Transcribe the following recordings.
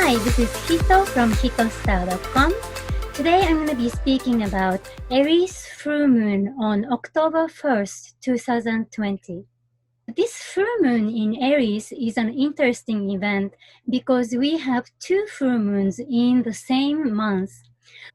Hi, this is Hito from HITOSTAR.com. Today I'm going to be speaking about Aries full moon on October 1st, 2020. This full moon in Aries is an interesting event because we have two full moons in the same month.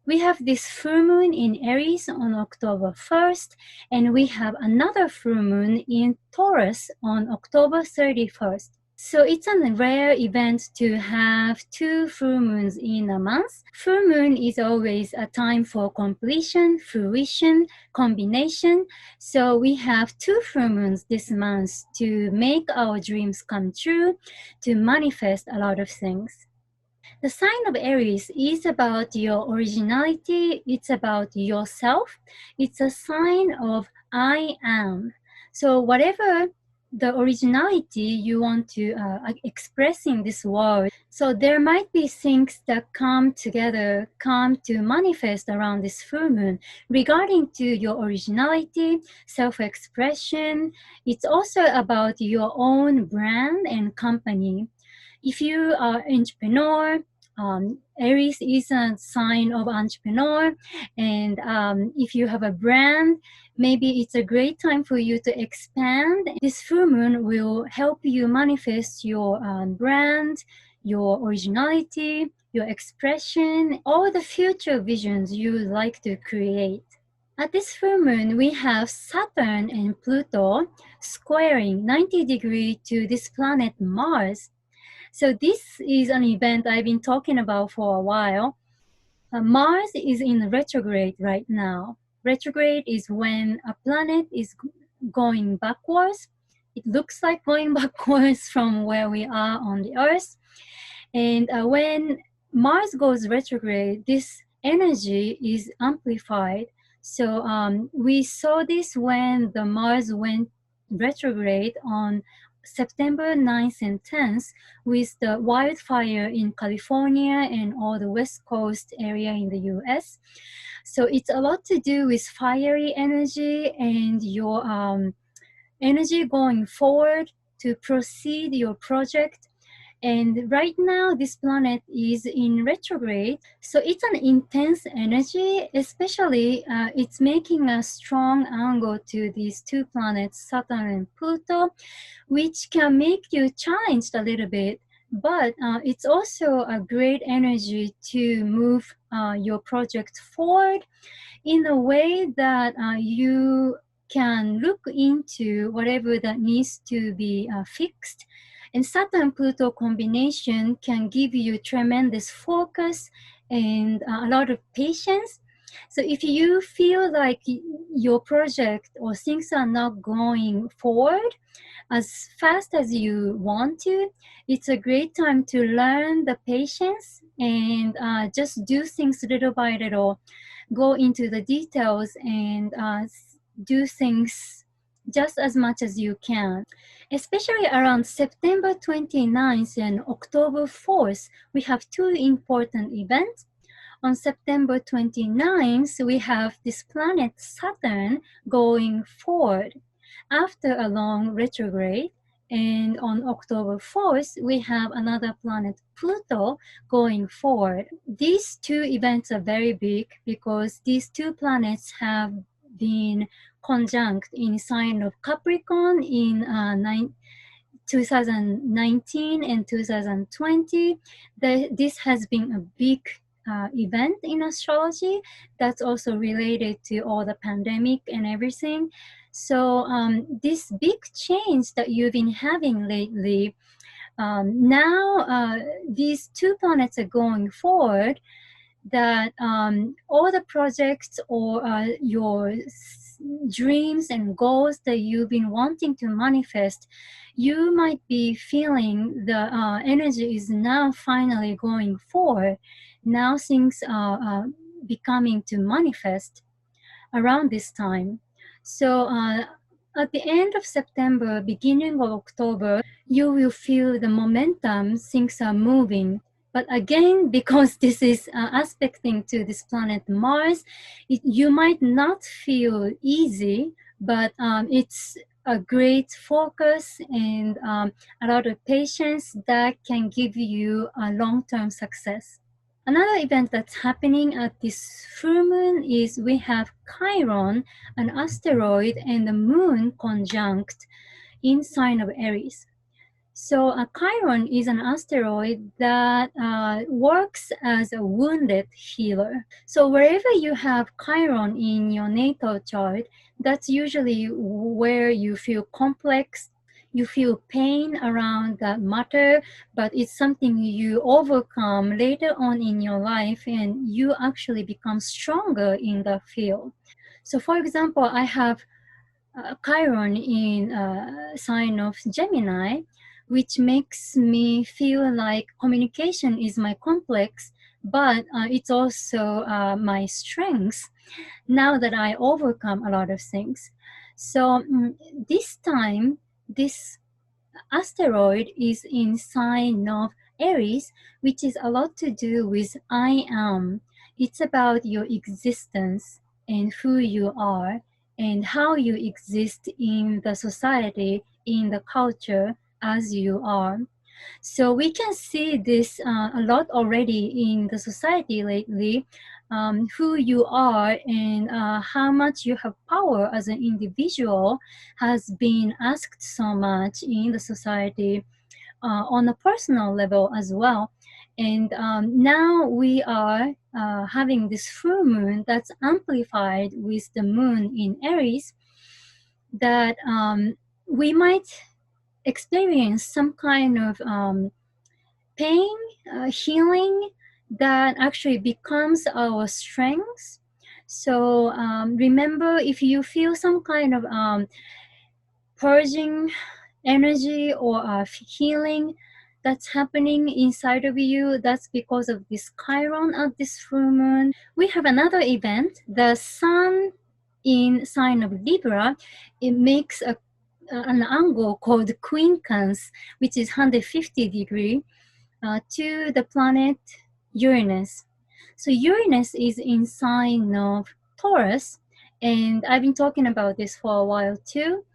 We have this full moon in Aries on October 1st, and we have another full moon in Taurus on October 31st. So it's a rare event to have two full moons in a month. Full moon is always a time for completion, fruition, combination. So we have two full moons this month to make our dreams come true, to manifest a lot of things. The sign of Aries is about your originality. It's about yourself. It's a sign of I am. So whatever the originality you want to express in this world. So there might be things that come together, come to manifest around this full moon regarding to your originality, self-expression. It's also about your own brand and company. If you are an entrepreneur, Aries is a sign of entrepreneur, and if you have a brand, maybe it's a great time for you to expand. This full moon will help you manifest your brand, your originality, your expression, all the future visions you would like to create. At this full moon, we have Saturn and Pluto squaring 90 degrees to this planet Mars. So this is an event I've been talking about for a while. Mars is in retrograde right now. Retrograde is when a planet is going backwards. It looks like going backwards from where we are on the Earth. And when Mars goes retrograde, this energy is amplified. So we saw this when the Mars went retrograde on September 9th and 10th with the wildfire in California and all the West Coast area in the US. So it's a lot to do with fiery energy and your energy going forward to proceed your project. And right now, this planet is in retrograde. So it's an intense energy, especially it's making a strong angle to these two planets, Saturn and Pluto, which can make you challenged a little bit. But it's also a great energy to move your project forward in a way that you can look into whatever that needs to be fixed. And Saturn-Pluto combination can give you tremendous focus and a lot of patience. So if you feel like your project or things are not going forward as fast as you want to, it's a great time to learn the patience and just do things little by little, go into the details and do things just as much as you can. Especially around September 29th and October 4th, we have two important events. On September 29th, we have this planet Saturn going forward after a long retrograde. And on October 4th, we have another planet Pluto going forward. These two events are very big because these two planets have been conjunct in sign of Capricorn in 2019 and 2020. This has been a big event in astrology that's also related to all the pandemic and everything. So this big change that you've been having lately, now these two planets are going forward, that all the projects or your dreams and goals that you've been wanting to manifest, you might be feeling the energy is now finally going forward. Now things are becoming to manifest around this time. So at the end of September, beginning of October, you will feel the momentum, things are moving. But again, because this is aspecting to this planet Mars, you might not feel easy, but it's a great focus and a lot of patience that can give you a long-term success. Another event that's happening at this full moon is we have Chiron, an asteroid, and the moon conjunct in sign of Aries. So Chiron is an asteroid that works as a wounded healer. So wherever you have Chiron in your natal chart, that's usually where you feel complex, you feel pain around that matter, but it's something you overcome later on in your life and you actually become stronger in the field. So for example, I have Chiron in sign of Gemini, which makes me feel like communication is my complex, but it's also my strength now that I overcome a lot of things. So this time, this asteroid is in sign of Aries, which is a lot to do with I am. It's about your existence and who you are and how you exist in the society, in the culture as you are. So we can see this a lot already in the society lately, who you are and how much you have power as an individual has been asked so much in the society on a personal level as well. And now we are having this full moon that's amplified with the moon in Aries that we might experience some kind of pain, healing that actually becomes our strength. So remember, if you feel some kind of purging energy or healing that's happening inside of you, that's because of this Chiron at this full moon. We have another event, the sun in sign of Libra. It makes an angle called quincunx, which is 150 degree to the planet Uranus. So Uranus is in sign of Taurus, and I've been talking about this for a while too.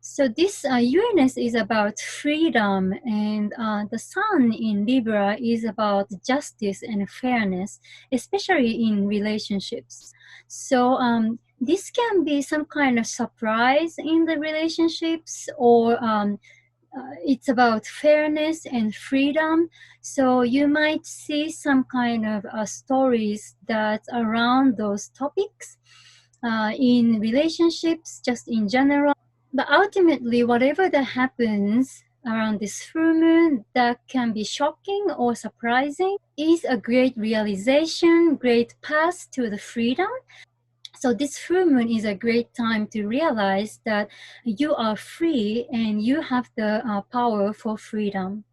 So this Uranus is about freedom, and the Sun in Libra is about justice and fairness, especially in relationships. So this can be some kind of surprise in the relationships, or it's about fairness and freedom. So you might see some kind of stories that around those topics in relationships, just in general. But ultimately, whatever that happens around this full moon that can be shocking or surprising is a great realization, great path to the freedom. So this full moon is a great time to realize that you are free and you have the power for freedom.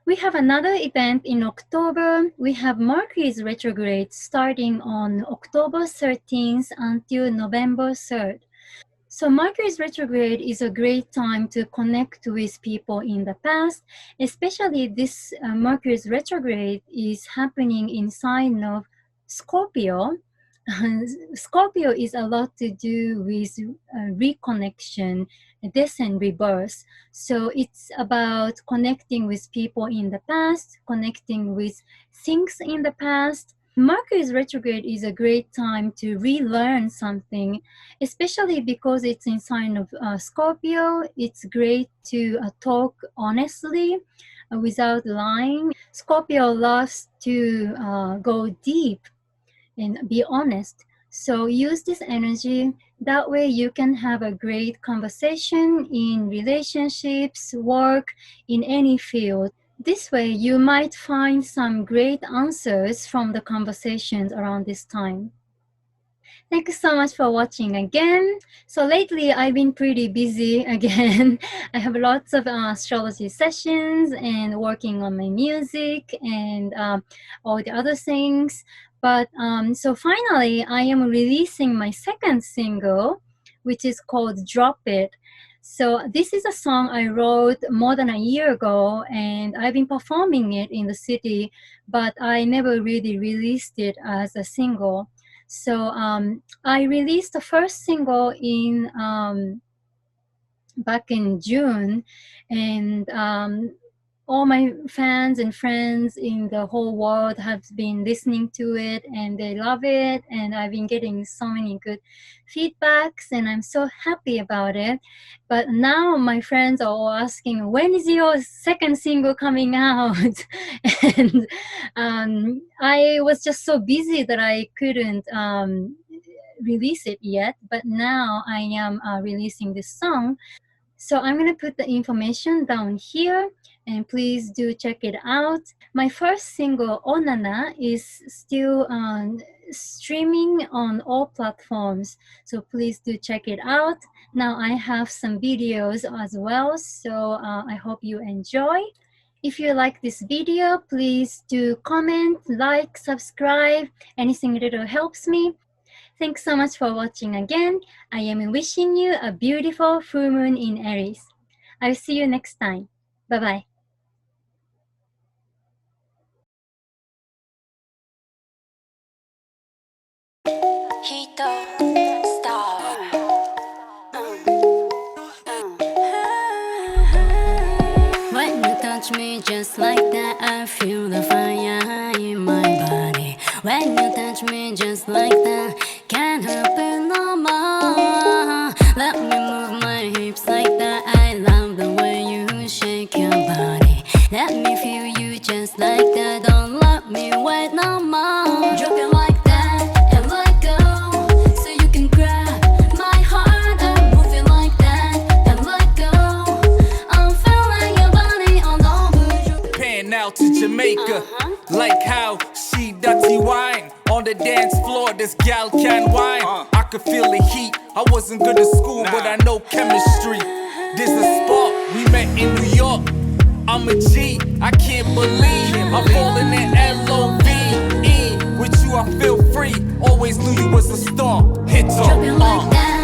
We have another event in October. We have Mercury's retrograde starting on October 13th until November 3rd. So Mercury's retrograde is a great time to connect with people in the past, especially this Mercury's retrograde is happening in sign of Scorpio. Scorpio is a lot to do with reconnection, death and rebirth. So it's about connecting with people in the past, connecting with things in the past. Mercury's retrograde is a great time to relearn something, especially because it's in sign of Scorpio. It's great to talk honestly without lying. Scorpio loves to go deep and be honest. So use this energy. That way you can have a great conversation in relationships, work, in any field. This way you might find some great answers from the conversations around this time. Thank you so much for watching again. So lately I've been pretty busy again. I have lots of astrology sessions and working on my music and all the other things. But so finally I am releasing my second single, which is called Drop It. So this is a song I wrote more than a year ago and I've been performing it in the city, but I never really released it as a single. So I released the first single in back in June, and all my fans and friends in the whole world have been listening to it and they love it, and I've been getting so many good feedbacks and I'm so happy about it. But now my friends are all asking, when is your second single coming out? And I was just so busy that I couldn't release it yet, but now I am releasing this song. So I'm going to put the information down here and please do check it out. My first single, Onana, is still streaming on all platforms. So please do check it out. Now I have some videos as well. So I hope you enjoy. If you like this video, please do comment, like, subscribe. Anything little helps me. Thanks so much for watching again. I am wishing you a beautiful full moon in Aries. I'll see you next time. Bye-bye. HITO STAR. When you touch me just like that, I feel the fire in my body. When you touch me just like that, can't help it no more. Let me move my hips like that. I love the way you shake your body. Let me feel you just like that. Don't let me wait no more. Drop it like that and let go, so you can grab my heart and move it like that and let go. I'm feeling your body all over. Pan out to Jamaica, like how she dirty wine on the dance floor. This gal can whine. I could feel the heat. I wasn't good at school, but I know chemistry. There's a spot we met in New York. I'm a G, I can't believe I'm falling in L-O-V-E. With you I feel free, always knew you was a star. HITO, Drop it like that.